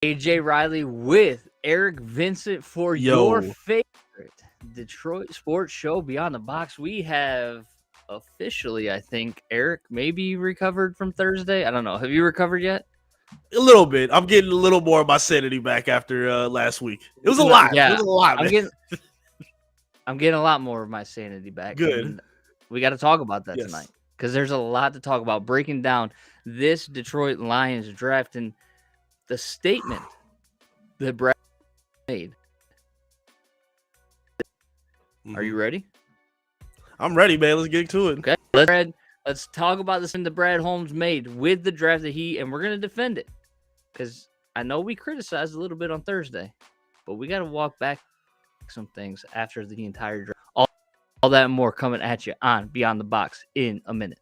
AJ Reilly with Eric Vincent for your Yo, favorite Detroit sports show, Beyond the Box. We have officially, I think, Eric maybe recovered from Thursday. I don't know. Have you recovered yet? a little bit. I'm getting a little more of my sanity back after last week. It was a No, lot. It yeah, was a lot, I'm man. getting I'm getting a lot more of my sanity back, Good. and we got to talk about that tonight Yes. because there's a lot to talk about. Breaking down this Detroit Lions draft and the statement that Brad made. Are you ready? I'm ready, man. Let's get to it. Okay, let's talk about this thing that Brad Holmes made with the draft that and we're gonna defend it because I know we criticized a little bit on Thursday, but we got to walk back some things after the entire draft. All that and more coming at you on Beyond the Box in a minute.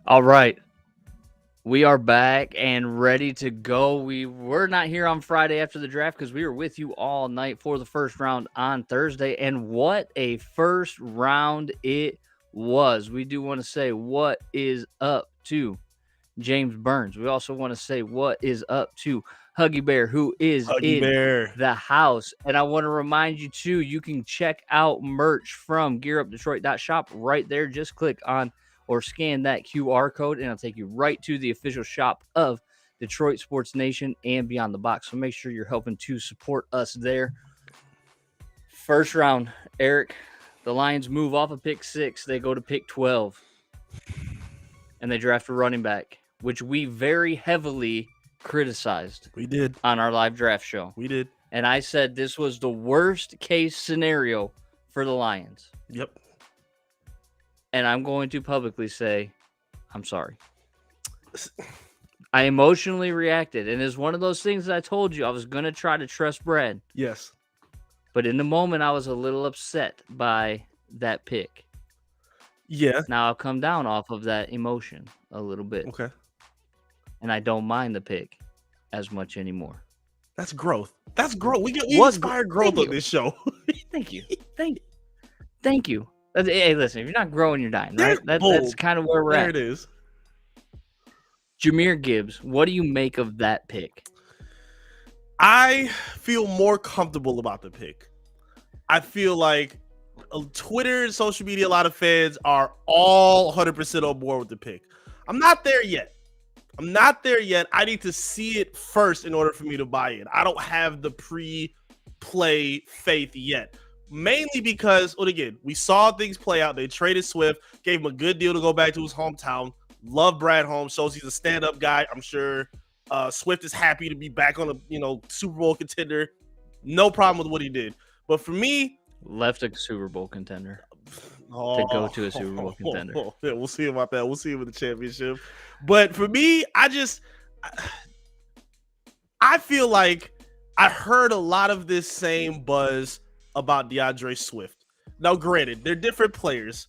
All right. We are back and ready to go. We were not here on Friday after the draft because we were with you all night for the first round on Thursday. And what a first round it was. We do want to say what is up to James Burns. We also want to say what is up to Huggy Bear, who is Huggy in Bear. the house. And I want to remind you, too, you can check out merch from GearUpDetroit.shop right there. Just click on or scan that QR code, and it'll take you right to the official shop of Detroit Sports Nation and Beyond the Box. So make sure you're helping to support us there. First round, Eric, the Lions move off of pick 6. They go to pick 12, and they draft a running back, which we very heavily criticized. We did. On our live draft show. We did. And I said this was the worst case scenario for the Lions. Yep. And I'm going to publicly say, I'm sorry. I emotionally reacted. And it's one of those things that I told you I was going to try to trust Brad. Yes. But in the moment, I was a little upset by that pick. Yeah. Now I've come down off of that emotion a little bit. Okay. And I don't mind the pick as much anymore. That's growth. That's growth. We inspire growth on this show. Thank you. Thank you. Hey, listen, if you're not growing, you're dying, right? That's kind of where we're at. There it is. Jahmyr Gibbs, what do you make of that pick? I feel more comfortable about the pick. I feel like Twitter and social media, a lot of fans are all 100% on board with the pick. I'm not there yet. I need to see it first in order for me to buy it. I don't have the pre-play faith yet. Mainly because, well, again, we saw things play out. They traded Swift, gave him a good deal to go back to his hometown. Love Brad Holmes, shows he's a stand-up guy. I'm sure Swift is happy to be back on a Super Bowl contender. No problem with what he did. But for me, left a Super Bowl contender to go to a Super Bowl contender. Yeah, we'll see about that. We'll see him in the championship. But for me, I feel like I heard a lot of this same buzz about DeAndre Swift. Now, granted, they're different players,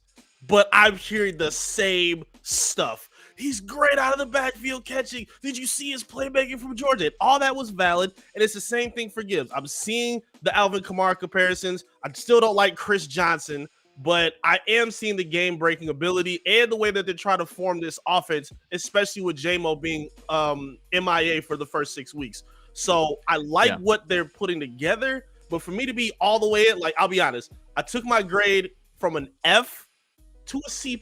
but I'm hearing the same stuff. He's great out of the backfield catching. Did you see his playmaking from Georgia? And all that was valid, and it's the same thing for Gibbs. I'm seeing the Alvin Kamara comparisons. I still don't like Chris Johnson, but I am seeing the game-breaking ability and the way that they're trying to form this offense, especially with J-Mo being MIA for the first 6 weeks. So I like what they're putting together. But for me to be all the way in, like, I'll be honest, I took my grade from an F to a C+.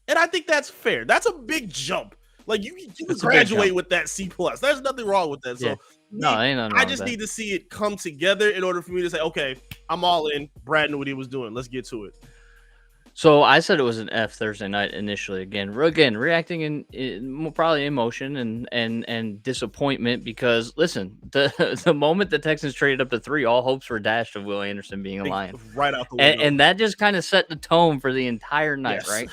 And I think that's fair. That's a big jump. Like, you can graduate with that C+. There's nothing wrong with that. Yeah. So I just need need to see it come together in order for me to say, okay, I'm all in. Brad knew what he was doing. Let's get to it. So I said it was an F Thursday night initially. Again, reacting in probably emotion and disappointment because listen, the moment the Texans traded up to 3, all hopes were dashed of Will Anderson being a Lion right out the window, and that just kind of set the tone for the entire night, right?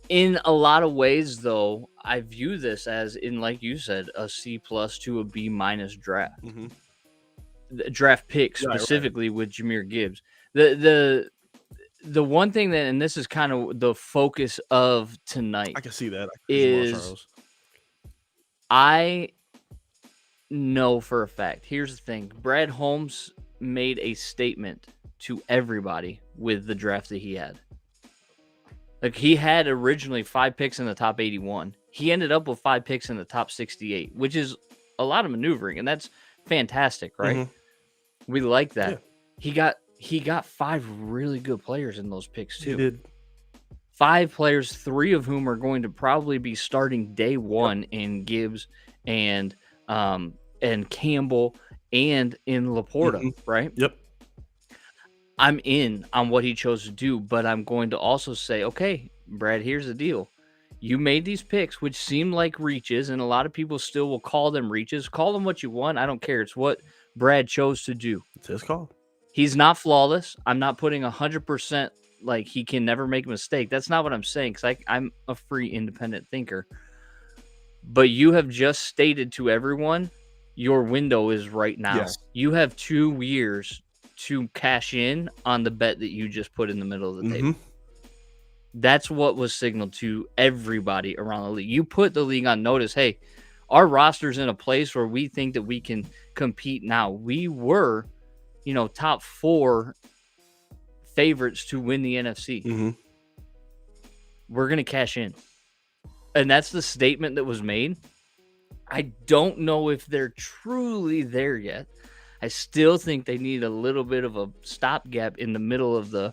In a lot of ways, though, I view this as, in like you said, a C+ to a B- draft. Mhm. The draft pick Right. specifically with Jahmyr Gibbs. The one thing that, and this is kind of the focus of tonight, I can see that. I can see Jamal is Charles. I know for a fact. Here's the thing: Brad Holmes made a statement to everybody with the draft that he had. Like, he had originally 5 picks in the top 81. He ended up with 5 picks in the top 68, which is a lot of maneuvering, and that's fantastic, right? Mhm. We like that. Yeah. He got 5 really good players in those picks too. He did. 5 players, 3 of whom are going to probably be starting day one in Gibbs and Campbell and in Laporta, right? Yep. I'm in on what he chose to do, but I'm going to also say, okay, Brad, here's the deal. You made these picks, which seem like reaches, and a lot of people still will call them reaches. Call them what you want. I don't care. It's what Brad chose to do. It's his call. He's not flawless. I'm not putting 100% like he can never make a mistake. That's not what I'm saying, because I'm a free independent thinker. But you have just stated to everyone, your window is right now. Yes. You have 2 years to cash in on the bet that you just put in the middle of the table. That's what was signaled to everybody around the league. You put the league on notice. Hey, our roster's in a place where we think that we can compete now. We were, top 4 favorites to win the NFC. We're going to cash in. And that's the statement that was made. I don't know if they're truly there yet. I still think they need a little bit of a stopgap in the middle of the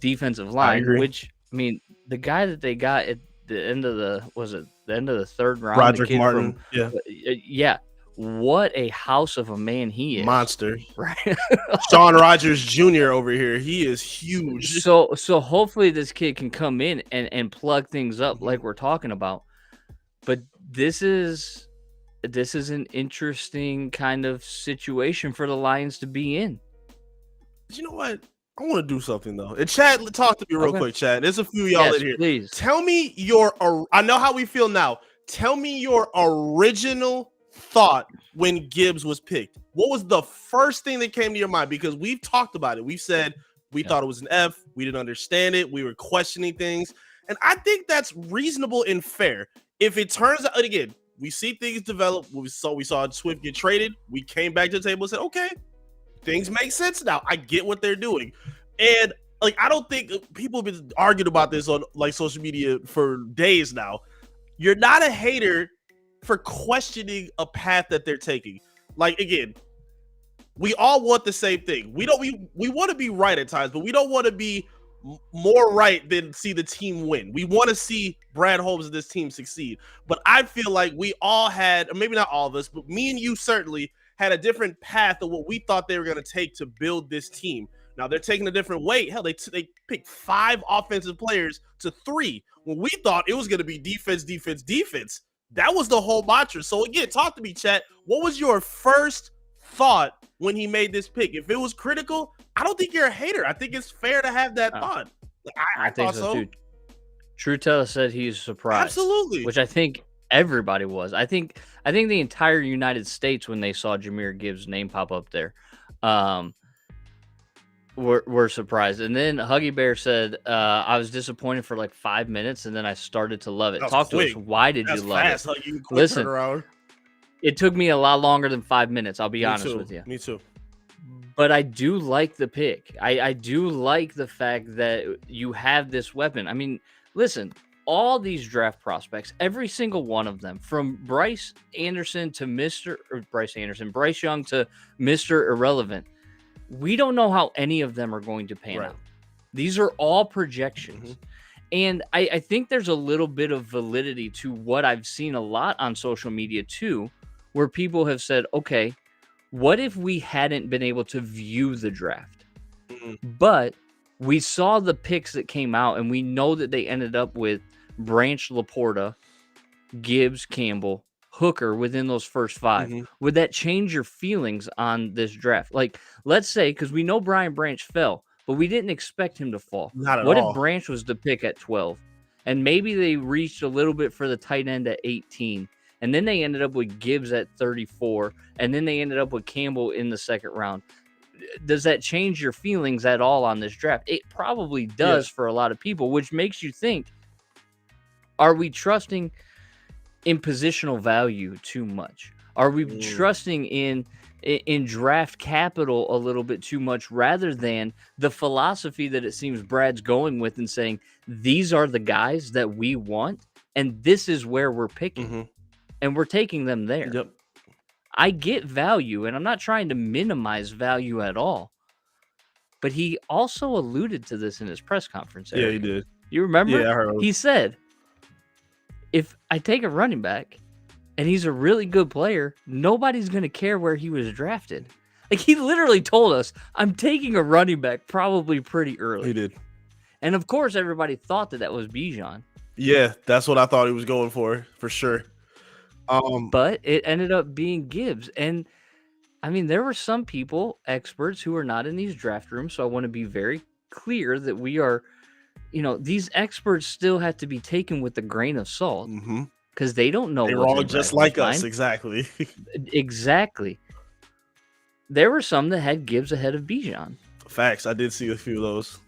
defensive line, which, I mean, the guy that they got at the end of the 3rd round, Roderick Martin. Yeah. What a house of a man he is. Monster. Right. Sean Rogers Jr. over here. He is huge. So hopefully this kid can come in and plug things up like we're talking about. But this is an interesting kind of situation for the Lions to be in. You know what? I want to do something though. And Chad, talk to me real quick, Chad. There's a few of y'all in here. Please. Tell me I know how we feel now. Tell me your original thought when Gibbs was picked. What was the first thing that came to your mind? Because we've talked about it. We've said we thought it was an F. We didn't understand it. We were questioning things. And I think that's reasonable and fair. If it turns out, again, we see things develop. We saw Swift get traded. We came back to the table and said, okay, things make sense now. I get what they're doing. And like, I don't think people have been arguing about this on like social media for days now. You're not a hater for questioning a path that they're taking. Like, again, we all want the same thing. We want to be right at times, but we don't want to be more right than see the team win. We want to see Brad Holmes and this team succeed. But I feel like we all had, or maybe not all of us, but me and you certainly had a different path of what we thought they were going to take to build this team. Now they're taking a different way. Hell, they picked 5 offensive players to 3 when we thought it was going to be defense. That was the whole mantra. So again, talk to me, chat. What was your first thought when he made this pick? If it was critical, I don't think you're a hater. I think it's fair to have that thought. I think so too. True Teller said he's surprised. Absolutely. Which I think everybody was. I think the entire United States, when they saw Jahmyr Gibbs' name pop up there, were surprised. And then Huggy Bear said, I was disappointed for like 5 minutes, and then I started to love it. Talk to us. Why did you love it? Listen, it took me a lot longer than 5 minutes. I'll be honest with you. Me too. But I do like the pick. I do like the fact that you have this weapon. I mean, listen, all these draft prospects, every single one of them, from Bryce Young to Mr. Irrelevant, we don't know how any of them are going to pan out. These are all projections. And I think there's a little bit of validity to what I've seen a lot on social media too, where people have said, okay, what if we hadn't been able to view the draft? But we saw the picks that came out, and we know that they ended up with Branch, Laporta, Gibbs, Campbell, Hooker within those first 5. Would that change your feelings on this draft? Like, let's say, because we know Brian Branch fell, but we didn't expect him to fall. Not at what all. If Branch was the pick at 12? And maybe they reached a little bit for the tight end at 18. And then they ended up with Gibbs at 34. And then they ended up with Campbell in the second round. Does that change your feelings at all on this draft? It probably does for a lot of people, which makes you think, are we trusting in positional value too much? Are we trusting in draft capital a little bit too much rather than the philosophy that it seems Brad's going with and saying, these are the guys that we want and this is where we're picking and we're taking them there. Yep. I get value, and I'm not trying to minimize value at all. But he also alluded to this in his press conference. Yeah, Eric. he did. You remember? Yeah, I heard. He said, if I take a running back and he's a really good player, nobody's going to care where he was drafted. Like, he literally told us, I'm taking a running back probably pretty early. He did. And, of course, everybody thought that was Bijan. Yeah, that's what I thought he was going for sure. But it ended up being Gibbs. And I mean, there were some people, experts, who are not in these draft rooms. So I want to be very clear that we are, these experts still have to be taken with a grain of salt because they don't know. They're all just like us. Exactly. Exactly. There were some that had Gibbs ahead of Bijan. Facts. I did see a few of those.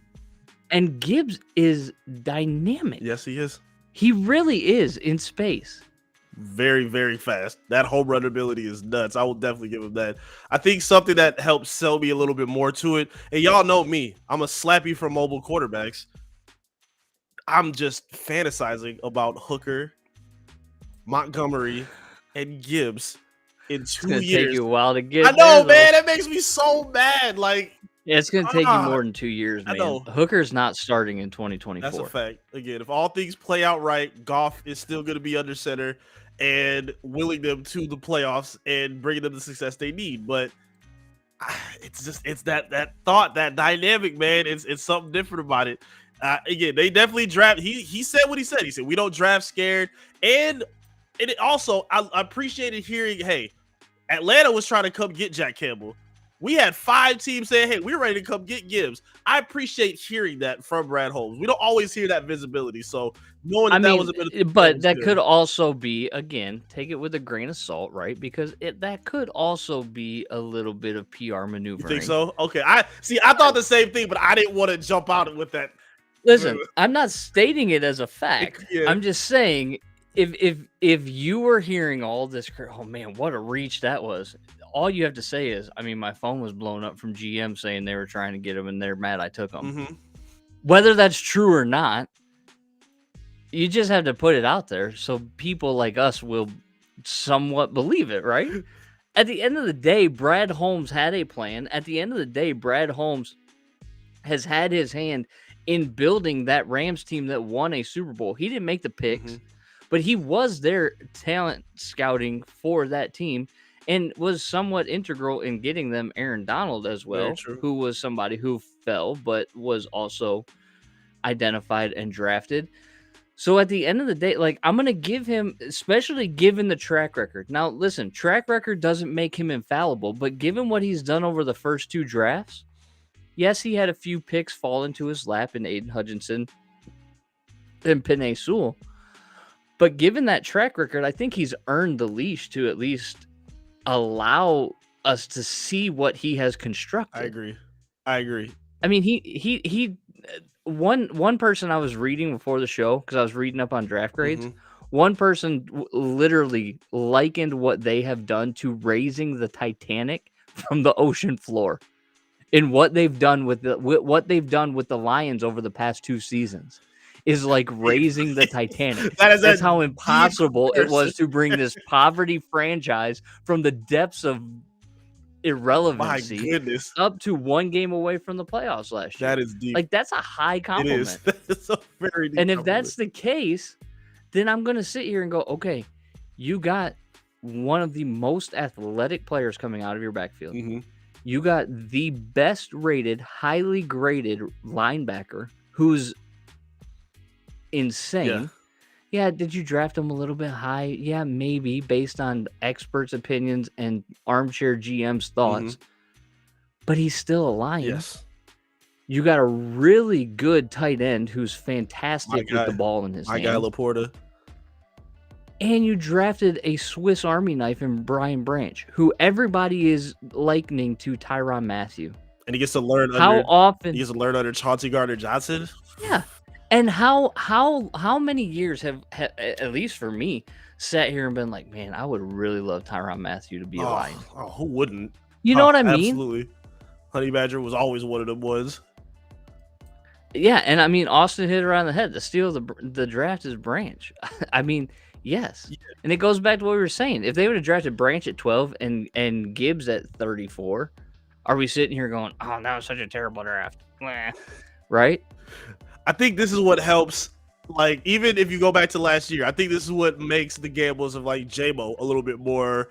And Gibbs is dynamic. Yes, he is. He really is in space. Very, very fast. That home run ability is nuts. I will definitely give him that. I think something that helps sell me a little bit more to it, and y'all know me, I'm a slappy for mobile quarterbacks. I'm just fantasizing about Hooker, Montgomery, and Gibbs in 2 years. It's going to take you a while to get I know, man. That makes me so mad. Like, yeah, it's going to take you more than 2 years, man. I know. Hooker's not starting in 2024. That's a fact. Again, if all things play out right, Goff is still going to be under center and willing them to the playoffs and bringing them the success they need. But it's that thought, that dynamic, man. It's something different about it. Again, they definitely draft. He said what he said. He said, we don't draft scared. And it also, I appreciated hearing, hey, Atlanta was trying to come get Jack Campbell. We had 5 teams saying, hey, we're ready to come get Gibbs. I appreciate hearing that from Brad Holmes. We don't always hear that visibility. So knowing that was a bit but that could also be, again, take it with a grain of salt, right? Because that could also be a little bit of PR maneuvering. You think so? Okay. I thought the same thing, but I didn't want to jump out with that. Listen, I'm not stating it as a fact. Yeah. I'm just saying, if you were hearing all this, oh man, what a reach that was. All you have to say is, I mean, my phone was blown up from GM saying they were trying to get him and they're mad I took him. Whether that's true or not, you just have to put it out there so people like us will somewhat believe it, right? At the end of the day, Brad Holmes had a plan. At the end of the day, Brad Holmes has had his hand in building that Rams team that won a Super Bowl. He didn't make the picks, but he was their talent scouting for that team and was somewhat integral in getting them Aaron Donald as well, who was somebody who fell, but was also identified and drafted. So at the end of the day, like, I'm going to give him, especially given the track record. Now, listen, track record doesn't make him infallible, but given what he's done over the first 2 drafts, yes, he had a few picks fall into his lap in Aiden Hutchinson and Penei Sewell. But given that track record, I think he's earned the leash to at least allow us to see what he has constructed. I agree. I mean, he one person I was reading before the show, because I was reading up on draft grades, one person literally likened what they have done to raising the Titanic from the ocean floor, in what they've done with the Lions over the past 2 seasons. Is like raising the Titanic. That's how impossible it was to bring this poverty franchise from the depths of irrelevancy up to 1 game away from the playoffs last year. That is deep. Like, that's a high compliment. That's a very deep and if compliment. that's the case, then I'm going to sit here and go, okay, you got one of the most athletic players coming out of your backfield. You got the best rated, highly graded linebacker who's insane. Yeah, did you draft him a little bit high? Yeah, maybe, based on experts' opinions and armchair GM's thoughts. But he's still a Lion. Yes. You got a really good tight end who's My fantastic with guy, the ball in his my guy hands. Laporta. And you drafted a Swiss Army knife in Brian Branch, who everybody is likening to Tyrann Mathieu. And he gets to learn How often? under Chauncey Gardner-Johnson. Yeah. And how many years have at least for me sat here and been like, man, I would really love Tyrann Mathieu to be a Lion. Oh, who wouldn't? You know what I mean? Absolutely. Honey Badger was always one of them ones. Yeah, and I mean Austin hit it around the head. The steal of the draft is Branch. I mean, yes. Yeah. And it goes back to what we were saying. If they would have drafted Branch at 12 and Gibbs at 34, are we sitting here going, oh, that was such a terrible draft? Right? I think this is what helps. Like, even if you go back to last year, I think this is what makes the gambles of like JMO a little bit more.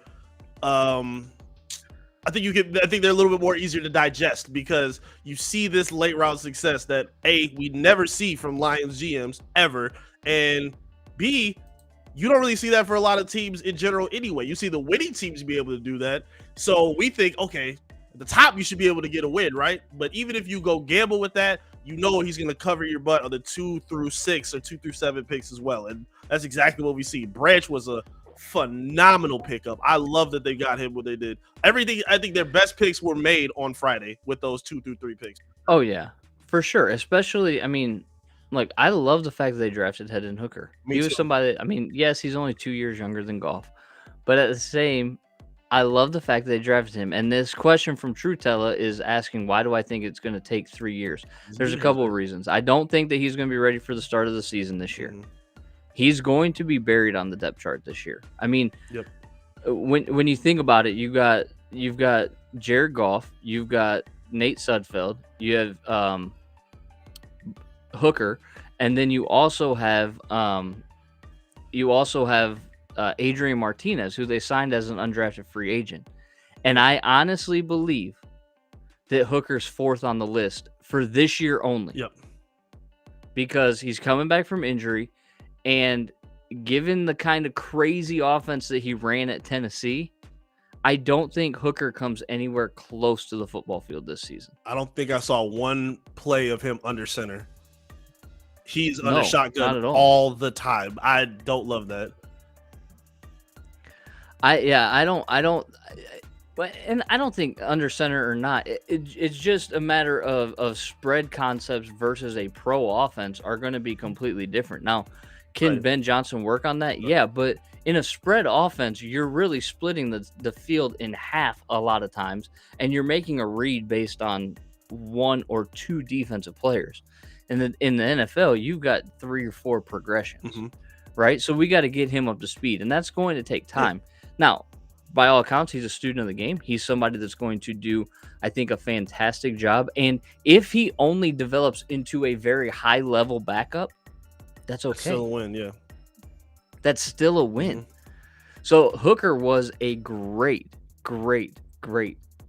I think they're a little bit more easier to digest because you see this late round success that A, we never see from Lions GMs ever, and B, you don't really see that for a lot of teams in general anyway. You see the winning teams be able to do that. So we think, okay, at the top you should be able to get a win, right? But even if you go gamble with that, you know he's going to cover your butt on the 2 through 6 or 2 through 7 picks as well. And that's exactly what we see. Branch was a phenomenal pickup. I love that they got him what they did. Everything, I think their best picks were made on Friday with those 2 through 3 picks. Oh yeah, for sure. Especially, I mean, like I love the fact that they drafted Hendon Hooker. Me He was too. somebody. I mean, yes, he's only 2 years younger than Goff, but at the same, I love the fact that they drafted him. And this question from Trutella is asking, why do I think it's going to take 3 years? There's a couple of reasons. I don't think that he's going to be ready for the start of the season this year. Mhm. He's going to be buried on the depth chart this year. I mean, Yep. when you think about it, you've got Jared Goff, you've got Nate Sudfeld, you have Hooker, and then you also have Adrian Martinez, who they signed as an undrafted free agent. And I honestly believe that Hooker's 4th on the list for this year only. Yep. Because he's coming back from injury, and given the kind of crazy offense that he ran at Tennessee, I don't think Hooker comes anywhere close to the football field this season. I don't think I saw one play of him under center. He's under shotgun all the time. I don't love that. I don't. But I don't think under center or not, it's just a matter of spread concepts versus a pro offense are going to be completely different. Now, can Ben Johnson work on that? Yeah, but in a spread offense, you're really splitting the field in half a lot of times, and you're making a read based on 1 or 2 defensive players. And in the NFL, you've got 3 or 4 progressions, right? So we got to get him up to speed, and that's going to take time. Yeah. Now, by all accounts, he's a student of the game. He's somebody that's going to do, I think, a fantastic job. And if he only develops into a very high-level backup, that's okay. Still a win, yeah. That's still a win. So Hooker was a great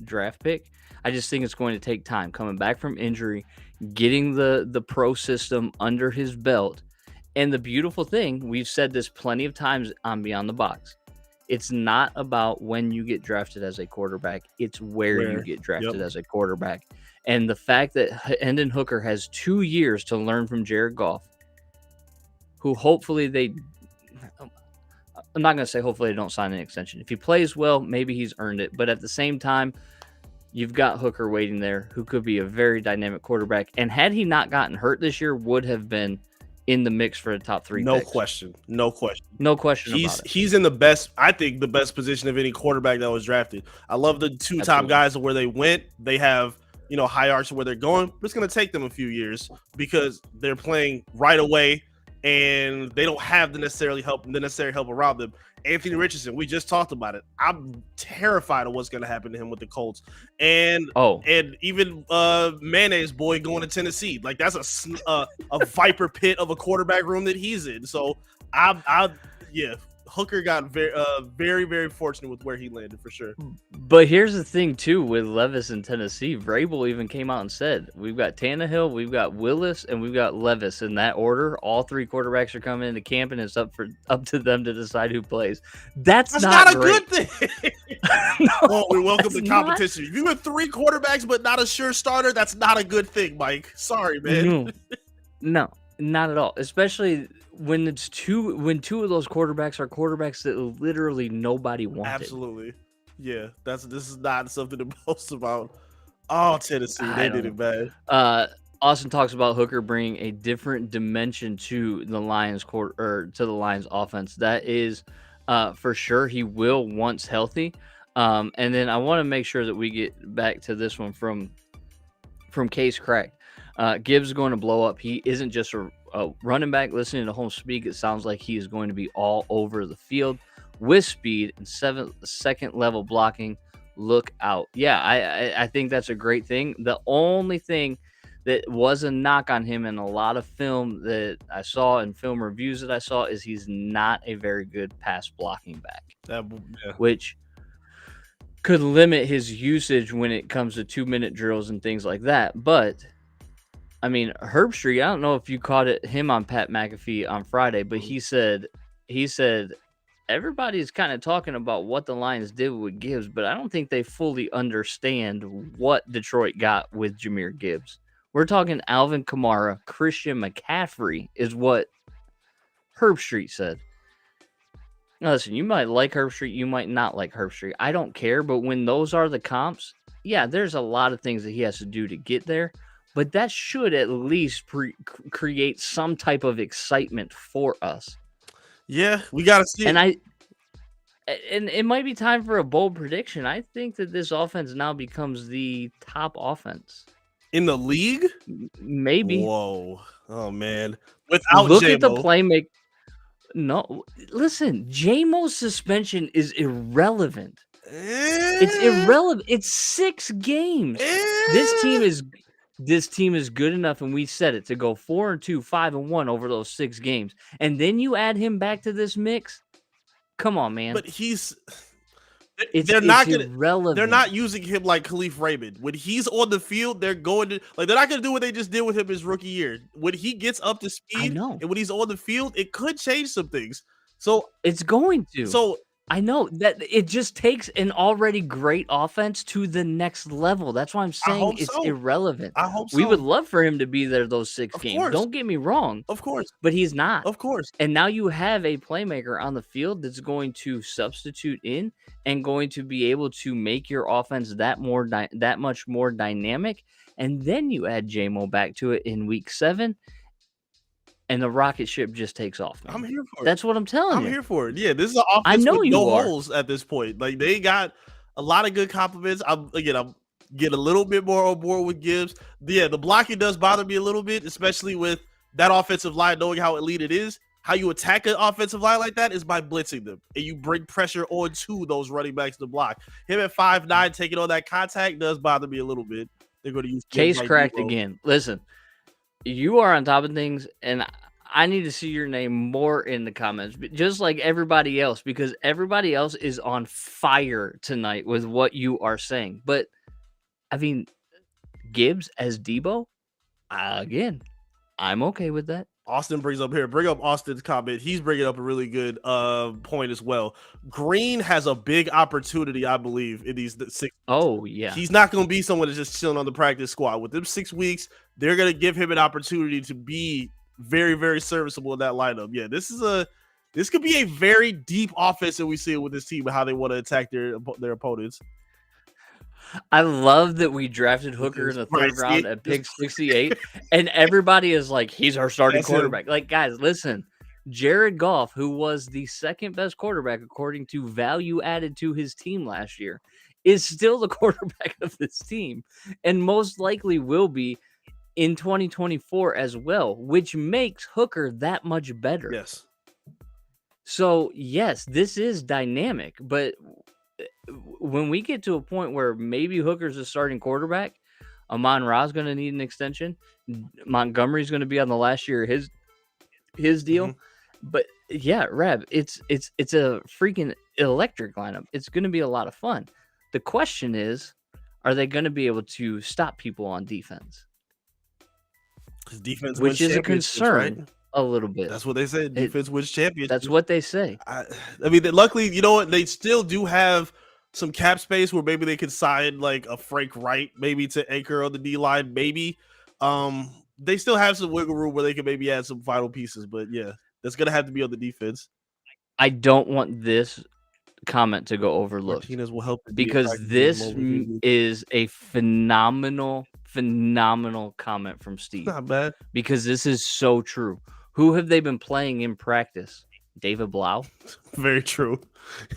draft pick. I just think it's going to take time coming back from injury, getting the pro system under his belt. And the beautiful thing, we've said this plenty of times on Beyond the Box, it's not about when you get drafted as a quarterback. It's where you get drafted as a quarterback. And the fact that Hendon Hooker has 2 years to learn from Jared Goff, who hopefully I'm not going to say hopefully they don't sign an extension. If he plays well, maybe he's earned it. But at the same time, you've got Hooker waiting there who could be a very dynamic quarterback. And had he not gotten hurt this year, would have been in the mix for the top 3 No picks. question. No question about it. He's in the best, I think, the best position of any quarterback that was drafted. I love the 2 top guys where they went. They have, high arcs where they're going. But it's going to take them a few years because they're playing right away. And they don't have the necessary help around them. Anthony Richardson, we just talked about it. I'm terrified of what's going to happen to him with the Colts, and even Mayonnaise boy going to Tennessee. Like that's a viper pit of a quarterback room that he's in. So Hooker got very, very fortunate with where he landed for sure. But here's the thing too with Levis in Tennessee. Vrabel even came out and said, we've got Tannehill, we've got Willis, and we've got Levis in that order. All 3 quarterbacks are coming into camp, and it's up to them to decide who plays. That's not a good thing. No, Oh, we welcome that's the not. competition. If you have 3 quarterbacks but not a sure starter, that's not a good thing, Mike. Sorry, man. No, no, not at all. Especially when it's when two of those quarterbacks are quarterbacks that literally nobody wanted. Absolutely. Yeah, this is not something to boast about. Oh, Tennessee, they did it bad. Austin talks about Hooker bringing a different dimension to the Lions to the Lions offense. That is for sure. He will once healthy. And then I want to make sure that we get back to this one from Case Crack. Gibbs going to blow up. He isn't just a running back. Listening to Holmes speak, it sounds like he is going to be all over the field with speed and second level blocking. Look out. Yeah, I think that's a great thing. The only thing that was a knock on him in a lot of film that I saw and film reviews that I saw is he's not a very good pass blocking back, which could limit his usage when it comes to 2-minute drills and things like that. But I mean, Herbstreit, I don't know if you caught him on Pat McAfee on Friday, but he said everybody's kind of talking about what the Lions did with Gibbs, but I don't think they fully understand what Detroit got with Jahmyr Gibbs. We're talking Alvin Kamara, Christian McCaffrey is what Herbstreit said. Now, listen, you might like Herbstreit, you might not like Herbstreit. I don't care, but when those are the comps, yeah, there's a lot of things that he has to do to get there, but that should at least create some type of excitement for us. Yeah, we got to see it. And it might be time for a bold prediction. I think that this offense now becomes the top offense in the league. Maybe. Whoa. Oh man. Without look J-Mo. At the playmaker. No, listen. J-Mo's suspension is irrelevant. It's irrelevant. It's 6 games. This team is good enough, and we said it, to go 4-2, 5-1 over those 6 games, and then you add him back to this mix. Come on, man. But they're not using him like Khalif Raymond. When he's on the field, they're not gonna do what they just did with him his rookie year. When he gets up to speed, and when he's on the field, it could change some things. So it's going to. So I know that it just takes an already great offense to the next level. That's why I'm saying it's irrelevant. I hope so. We would love for him to be there those 6 games. Course. Don't get me wrong. Of course. But he's not. Of course. And now you have a playmaker on the field that's going to substitute in and going to be able to make your offense that much more dynamic. And then you add J-Mo back to it in week 7. And the rocket ship just takes off. Man. I'm here for it. That's what I'm telling you. I'm here for it. Yeah, this is an offense with no holes at this point. Like, they got a lot of good compliments. I'm getting a little bit more on board with Gibbs. Yeah, the blocking does bother me a little bit, especially with that offensive line knowing how elite it is. How you attack an offensive line like that is by blitzing them, and you bring pressure onto those running backs to block. Him at 5'9", taking on that contact does bother me a little bit. They're going to use Case cracked again. Listen. You are on top of things, and I need to see your name more in the comments, just like everybody else, because everybody else is on fire tonight with what you are saying. But, I mean, Gibbs as Debo, again, I'm okay with that. Austin bring up Austin's comment. He's bringing up a really good point as well. Green has a big opportunity, I believe, in these 6. Oh, yeah. He's not going to be someone that's just chilling on the practice squad. With them 6 weeks, they're going to give him an opportunity to be very, very serviceable in that lineup. Yeah, this could be a very deep offense that we see with this team and how they want to attack their opponents. I love that we drafted Hooker in the 3rd round at pick 68, and everybody is like, he's our starting quarterback. Like, guys, listen, Jared Goff, who was the 2nd best quarterback according to value added to his team last year, is still the quarterback of this team, and most likely will be in 2024 as well, which makes Hooker that much better. Yes. So, yes, this is dynamic, but when we get to a point where maybe Hooker's a starting quarterback, Amon-Ra's going to need an extension. Montgomery's going to be on the last year of his deal. Mm-hmm. But yeah, Rab, it's a freaking electric lineup. It's going to be a lot of fun. The question is, are they going to be able to stop people on defense? Because defense, which is a concern. Right? A little bit. That's what they say. Defense wins championships. That's what they say. I mean, luckily, you know what? They still do have some cap space where maybe they could sign like a Frank Wright, maybe to anchor on the D line, maybe. They still have some wiggle room where they can maybe add some final pieces, but yeah, that's gonna have to be on the defense. I don't want this comment to go overlooked Martinez will help because this is a phenomenal comment from Steve. Not bad. Because this is so true. Who have they been playing in practice? David Blau? Very true.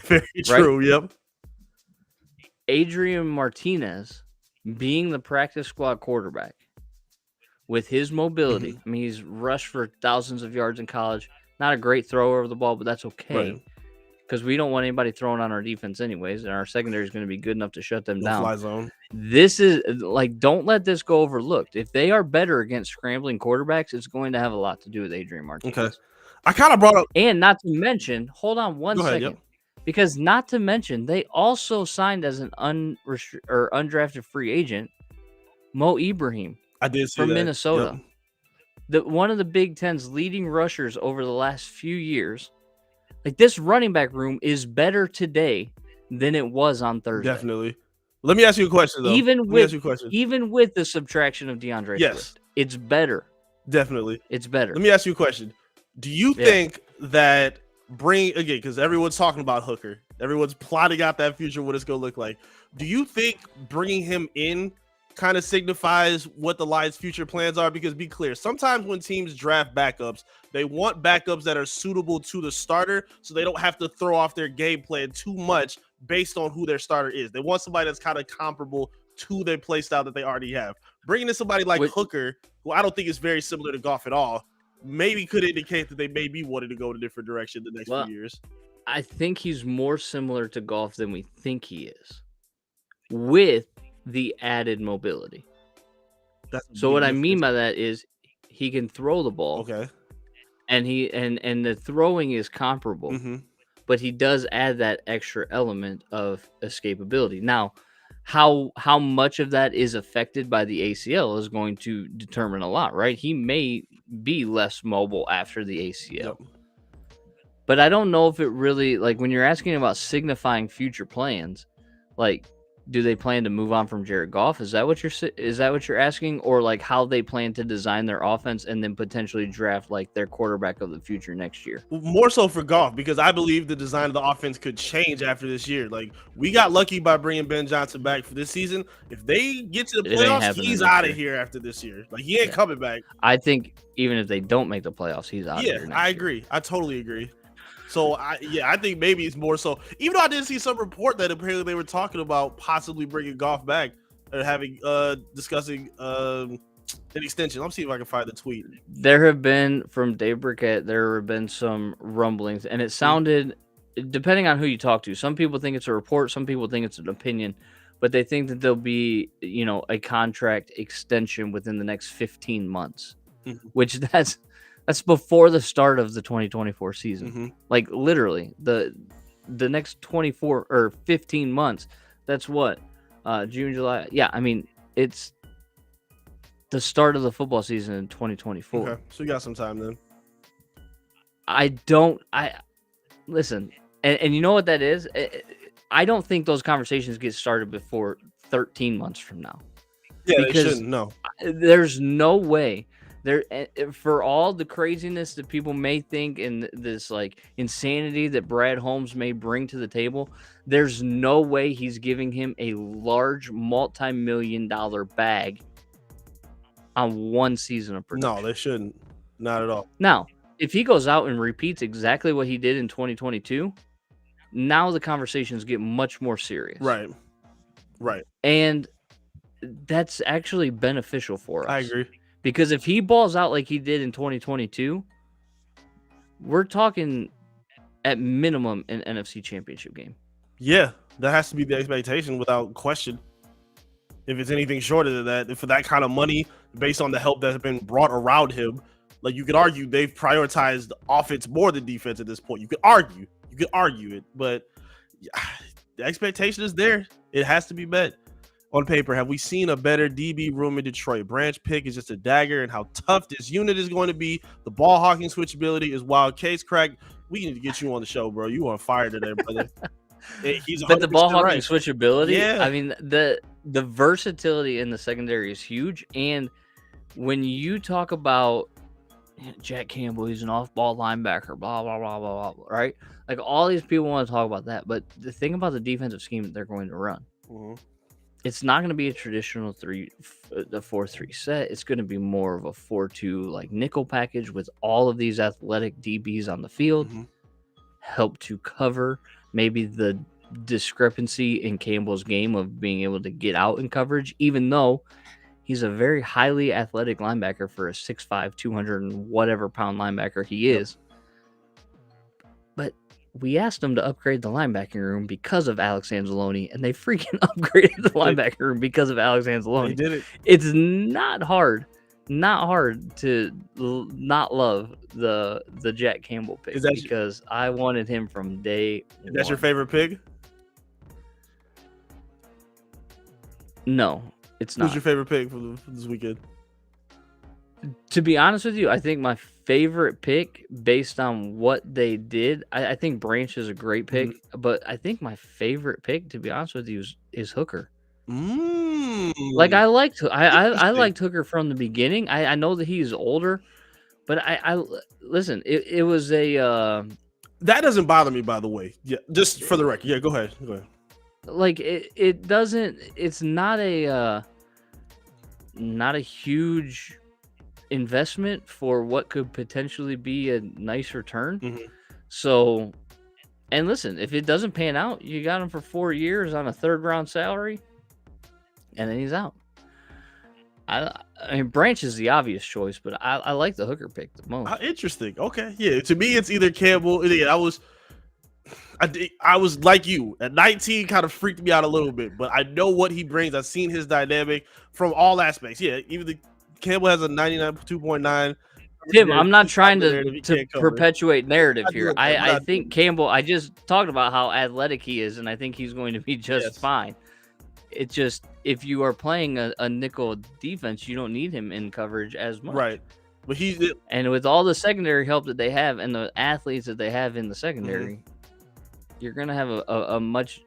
Very true, right? Yep. Adrian Martinez being the practice squad quarterback with his mobility. I mean, he's rushed for thousands of yards in college. Not a great thrower of the ball, but that's okay. Because we don't want anybody throwing on our defense anyways, and our secondary is going to be good enough to shut them down. Fly zone. This is like, don't let this go overlooked. If they are better against scrambling quarterbacks, it's going to have a lot to do with Adrian Martinez. Okay. I kind of brought up, and not to mention, hold on one second, because not to mention, they also signed as an undrafted free agent, Mo Ibrahim. I did see from that. Minnesota. Yep. One of the Big Ten's leading rushers over the last few years. Like, this running back room is better today than it was on Thursday. Definitely. Let me ask you a question, though. Even with the subtraction of DeAndre Swift, it's better. Definitely. It's better. Let me ask you a question. Do you think that because everyone's talking about Hooker, everyone's plotting out that future, what it's going to look like. Do you think bringing him in kind of signifies what the Lions' future plans are? Because be clear, sometimes when teams draft backups, they want backups that are suitable to the starter so they don't have to throw off their game plan too much based on who their starter is. They want somebody that's kind of comparable to their play style that they already have. Bringing in somebody like Hooker, who I don't think is very similar to Goff at all, maybe could indicate that they may be wanting to go in a different direction the next few years. I think he's more similar to Goff than we think he is, with the added mobility. So what I mean by that is he can throw the ball. Okay. And the throwing is comparable. But he does add that extra element of escapability. Now, how much of that is affected by the ACL is going to determine a lot, right? He may be less mobile after the ACL. But I don't know if it really, like, when you're asking about signifying future plans, like, do they plan to move on from Jared Goff? Is that what you're asking? Or like how they plan to design their offense and then potentially draft like their quarterback of the future next year? More so for Goff, because I believe the design of the offense could change after this year. Like, we got lucky by bringing Ben Johnson back for this season. If they get to the playoffs, he's out of here after this year. Like, he ain't coming back. I think even if they don't make the playoffs, he's out of here. I agree. I totally agree. So, I think maybe it's more so. Even though I did see some report that apparently they were talking about possibly bringing Goff back or discussing an extension. Let me see if I can find the tweet. There have been, from Dave Burkett, there have been some rumblings, and it sounded, depending on who you talk to, some people think it's a report, some people think it's an opinion, but they think that there'll be, a contract extension within the next 15 months, which that's before the start of the 2024 season. Like, literally, the next 24 or 15 months, that's what? June, July. Yeah, I mean, it's the start of the football season in 2024. Okay, so you got some time then. Listen, and you know what that is? I don't think those conversations get started before 13 months from now. Yeah, because they shouldn't, no. There's no way. For all the craziness that people may think and this like insanity that Brad Holmes may bring to the table, there's no way he's giving him a large multi-million-dollar bag on one season of production. No, they shouldn't. Not at all. Now, if he goes out and repeats exactly what he did in 2022, now the conversations get much more serious. Right. And that's actually beneficial for us. I agree. Because if he balls out like he did in 2022, we're talking at minimum an NFC Championship game. Yeah, that has to be the expectation without question. If it's anything shorter than that, for that kind of money, based on the help that's been brought around him, like, you could argue they've prioritized offense more than defense at this point. You could argue it, but the expectation is there. It has to be met. On paper, have we seen a better DB room in Detroit? Branch pick is just a dagger, and how tough this unit is going to be. The ball hawking switchability is wild. Case crack. We need to get you on the show, bro. You on fire today, brother. He's 100% But the ball hawking right. switchability, Yeah. I mean, the versatility in the secondary is huge. And when you talk about Jack Campbell, he's an off-ball linebacker, blah blah blah blah blah, right? Like all these people want to talk about that, but the thing about the defensive scheme that they're going to run, it's not going to be a traditional 4-3 set. It's going to be more of a 4-2 like nickel package with all of these athletic DBs on the field, help to cover maybe the discrepancy in Campbell's game of being able to get out in coverage, even though he's a very highly athletic linebacker for a 6'5", 200 and whatever pound linebacker he is. But we asked them to upgrade the linebacking room because of Alex Anzalone, and they freaking upgraded the linebacking room because of Alex Anzalone. They did it. It's not hard to not love the Jack Campbell pick because I wanted him from day one. That's your favorite pick? No, it's not. Who's your favorite pick for this weekend? To be honest with you, I think my favorite pick, based on what they did, I think Branch is a great pick, but I think my favorite pick, to be honest with you, is Hooker. Like I liked Hooker from the beginning. I know that he's older, but I listen. It was a that doesn't bother me, by the way. Yeah, just for the record. Yeah, go ahead. Like it doesn't. It's not a huge investment for what could potentially be a nice return. So, and listen, if it doesn't pan out, you got him for 4 years on a 3rd round salary, and then he's out. I mean, Branch is the obvious choice, but I like the Hooker pick the most. Interesting. Okay, yeah. To me, it's either Campbell. Yeah, I was like you at 19, kind of freaked me out a little bit, but I know what he brings. I've seen his dynamic from all aspects. Yeah, even Campbell has a 99.2.9. Tim, I'm not trying to perpetuate narrative here. I think Campbell, I just talked about how athletic he is, and I think he's going to be just fine. It's just, if you are playing a nickel defense, you don't need him in coverage as much. Right. But and with all the secondary help that they have and the athletes that they have in the secondary, you're going to have a much...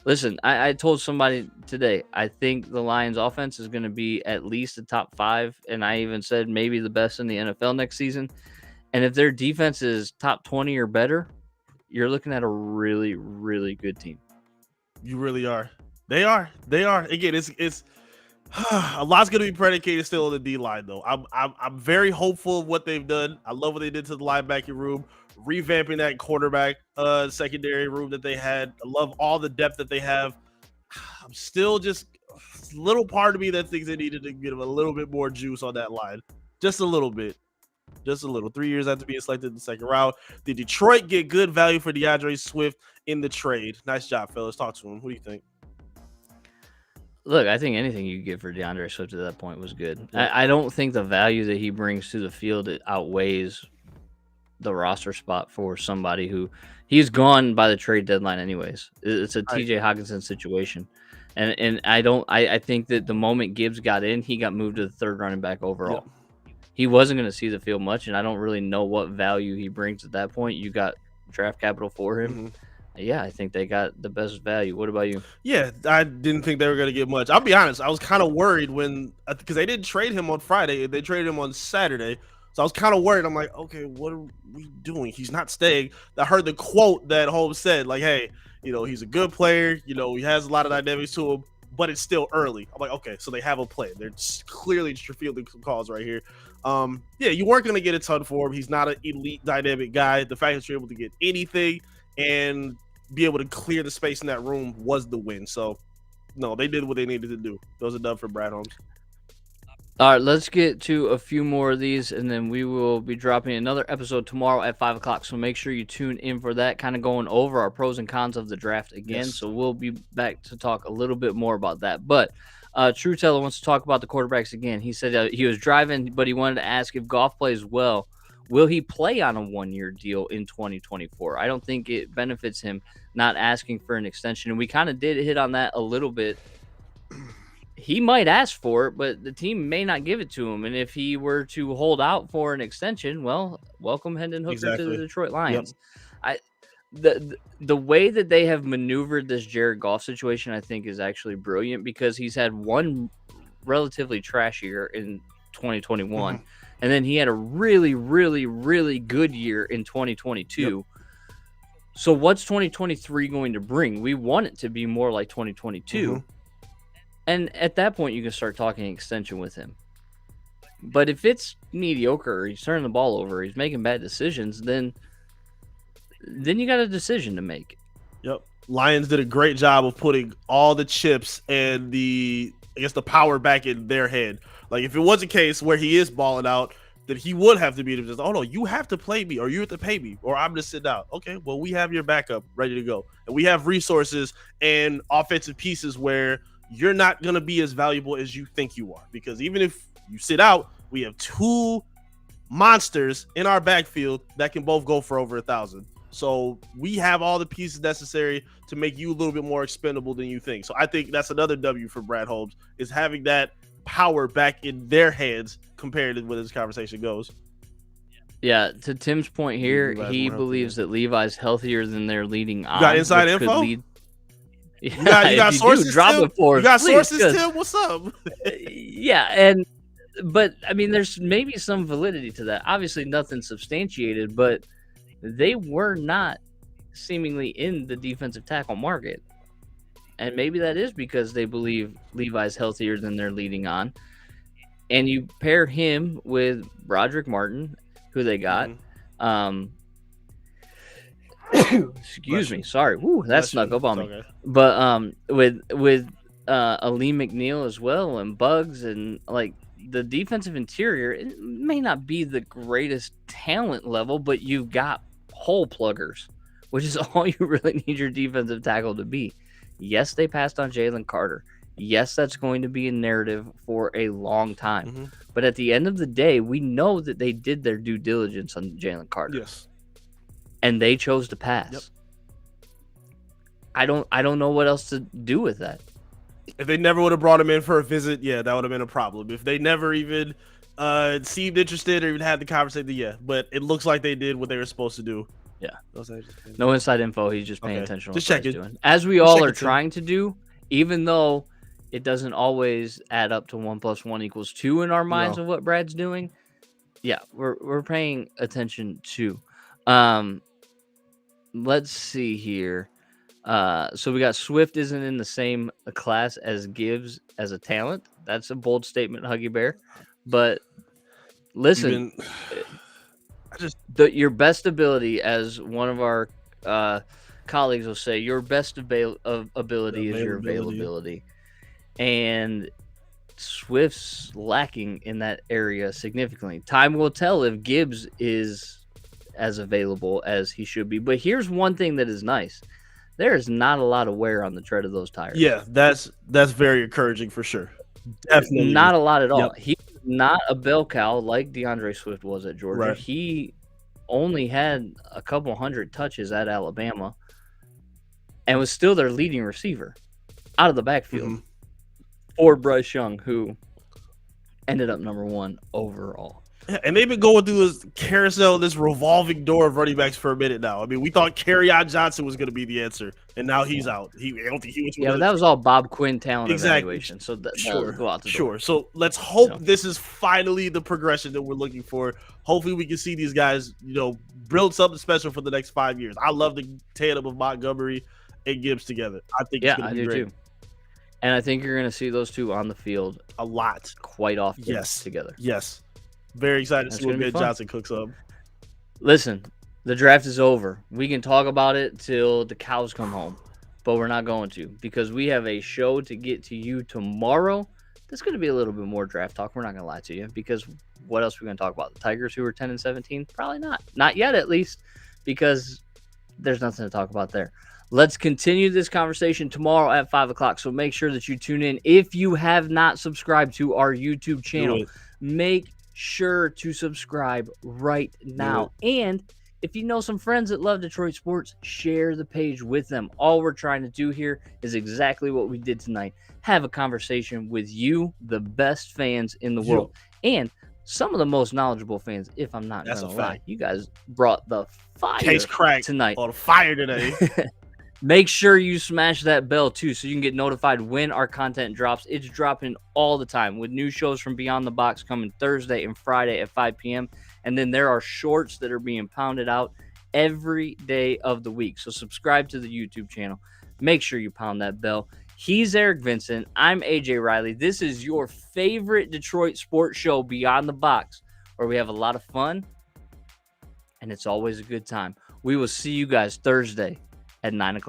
Listen, I told somebody today, I think the Lions offense is going to be at least a top 5, and I even said maybe the best in the NFL next season. And if their defense is top 20 or better, you're looking at a really, really good team. You really are. They are. Again, it's a lot's going to be predicated still on the D line, though. I'm very hopeful of what they've done. I love what they did to the linebacking room, revamping that quarterback secondary room that they had. I love all the depth that they have. I'm still just a little part of me that thinks they needed to give them a little bit more juice on that line. Just a little bit. Just a little. 3 years after being selected in the 2nd round. Did Detroit get good value for DeAndre Swift in the trade? Nice job, fellas. Talk to him. What do you think? Look, I think anything you get for DeAndre Swift at that point was good. I don't think the value that he brings to the field outweighs the roster spot for somebody who he's gone by the trade deadline anyways. It's a TJ Hawkinson situation. And I think that the moment Gibbs got in, he got moved to the 3rd running back overall. He wasn't going to see the field much, and I don't really know what value he brings at that point. You got draft capital for him. Yeah, I think they got the best value. What about you? Yeah, I didn't think they were going to get much. I'll be honest. I was kind of worried because they didn't trade him on Friday. They traded him on Saturday. So I was kind of worried. I'm like, okay, what are we doing? He's not staying. I heard the quote that Holmes said, like, hey, he's a good player. He has a lot of dynamics to him, but it's still early. I'm like, okay, so they have a plan. They're clearly fielding some calls right here. Yeah, you weren't going to get a ton for him. He's not an elite dynamic guy. The fact that you're able to get anything and be able to clear the space in that room was the win. So, no, they did what they needed to do. Those are done for Brad Holmes. All right, let's get to a few more of these, and then we will be dropping another episode tomorrow at 5 o'clock. So make sure you tune in for that, kind of going over our pros and cons of the draft again. So we'll be back to talk a little bit more about that. But True Teller wants to talk about the quarterbacks again. He said he was driving, but he wanted to ask if Goff plays well, will he play on a 1-year deal in 2024? I don't think it benefits him not asking for an extension. And we kind of did hit on that a little bit. He might ask for it, but the team may not give it to him. And if he were to hold out for an extension, well, welcome Hendon Hooker to the Detroit Lions. the way that they have maneuvered this Jared Goff situation, I think, is actually brilliant because he's had one relatively trash year in 2021, and then he had a really, really, really good year in 2022. Yep. So what's 2023 going to bring? We want it to be more like 2022. And at that point, you can start talking extension with him. But if it's mediocre, or he's turning the ball over, he's making bad decisions, then you got a decision to make. Yep. Lions did a great job of putting all the chips and the power back in their head. Like, if it was a case where he is balling out, then he would have to be just, oh no, you have to play me, or you have to pay me, or I'm just sitting out. Okay, well, we have your backup ready to go, and we have resources and offensive pieces where you're not going to be as valuable as you think you are, because even if you sit out, we have two monsters in our backfield that can both go for over 1,000. So we have all the pieces necessary to make you a little bit more expendable than you think. So I think that's another W for Brad Holmes, is having that power back in their hands compared to where this conversation goes. Yeah, to Tim's point here, he believes that Levi's healthier than they're leading on. You got inside info? You got sources, Tim? You got sources, Tim? What's up? Yeah, but I mean, there's maybe some validity to that. Obviously, nothing substantiated, but they were not seemingly in the defensive tackle market. And maybe that is because they believe Levi's healthier than they're leading on. And you pair him with Broderick Martin, who they got. Excuse me. Sorry. Woo, that snuck up on me. Okay. But with Ali McNeil as well, and Bugs, and like the defensive interior, it may not be the greatest talent level, but you've got hole pluggers, which is all you really need your defensive tackle to be. Yes, they passed on Jalen Carter. Yes, that's going to be a narrative for a long time. But at the end of the day, we know that they did their due diligence on Jalen Carter. Yes. And they chose to pass. Yep. I don't know what else to do with that. If they never would have brought him in for a visit, yeah, that would have been a problem. If they never even seemed interested or even had the conversation, yeah. But it looks like they did what they were supposed to do. Yeah. No inside info. He's just paying attention to what he's doing. As we all are trying to do, even though it doesn't always add up to 1 + 1 = 2 in our minds of what Brad's doing. Yeah, we're paying attention to. Let's see here. So we got Swift isn't in the same class as Gibbs as a talent. That's a bold statement, Huggy Bear. But listen, your best ability, as one of our colleagues will say, your best ability is your availability. And Swift's lacking in that area significantly. Time will tell if Gibbs is as available as he should be. But here's one thing that is nice. There is not a lot of wear on the tread of those tires. Yeah, that's very encouraging for sure. Definitely. Not a lot at all. Yep. He's not a bell cow like DeAndre Swift was at Georgia. Right. He only had a couple hundred touches at Alabama and was still their leading receiver out of the backfield for Bryce Young, who ended up number 1 overall. Yeah, and they've been going through this carousel, this revolving door of running backs for a minute now. I mean, we thought Kerryon Johnson was going to be the answer, and now he's out. I don't think he was. Yeah, but that was all Bob Quinn talent evaluation. So that will go out the door. So let's hope this is finally the progression that we're looking for. Hopefully, we can see these guys, build something special for the next 5 years. I love the tandem of Montgomery and Gibbs together. I think it's going to be great. Too. And I think you're going to see those two on the field a lot, quite often. Together. Yes. Very excited to see what Ben Johnson cooks up. Listen, the draft is over. We can talk about it till the cows come home, but we're not going to, because we have a show to get to you tomorrow. There's going to be a little bit more draft talk. We're not going to lie to you, because what else are we going to talk about? The Tigers, who are 10-17? Probably not. Not yet, at least, because there's nothing to talk about there. Let's continue this conversation tomorrow at 5 o'clock, so make sure that you tune in. If you have not subscribed to our YouTube channel, make sure to subscribe right now. And if you know some friends that love Detroit sports, share the page with them. All we're trying to do here is exactly what we did tonight. Have a conversation with you, the best fans in the world. And some of the most knowledgeable fans, if I'm not That's going a to lie. fact. You guys brought the fire Case cracked tonight. on fire today. Make sure you smash that bell too so you can get notified when our content drops. It's dropping all the time with new shows from Beyond the Box coming Thursday and Friday at 5 p.m. And then there are shorts that are being pounded out every day of the week. So subscribe to the YouTube channel. Make sure you pound that bell. He's Eric Vincent. I'm AJ Reilly. This is your favorite Detroit sports show, Beyond the Box, where we have a lot of fun and it's always a good time. We will see you guys Thursday at 9 o'clock.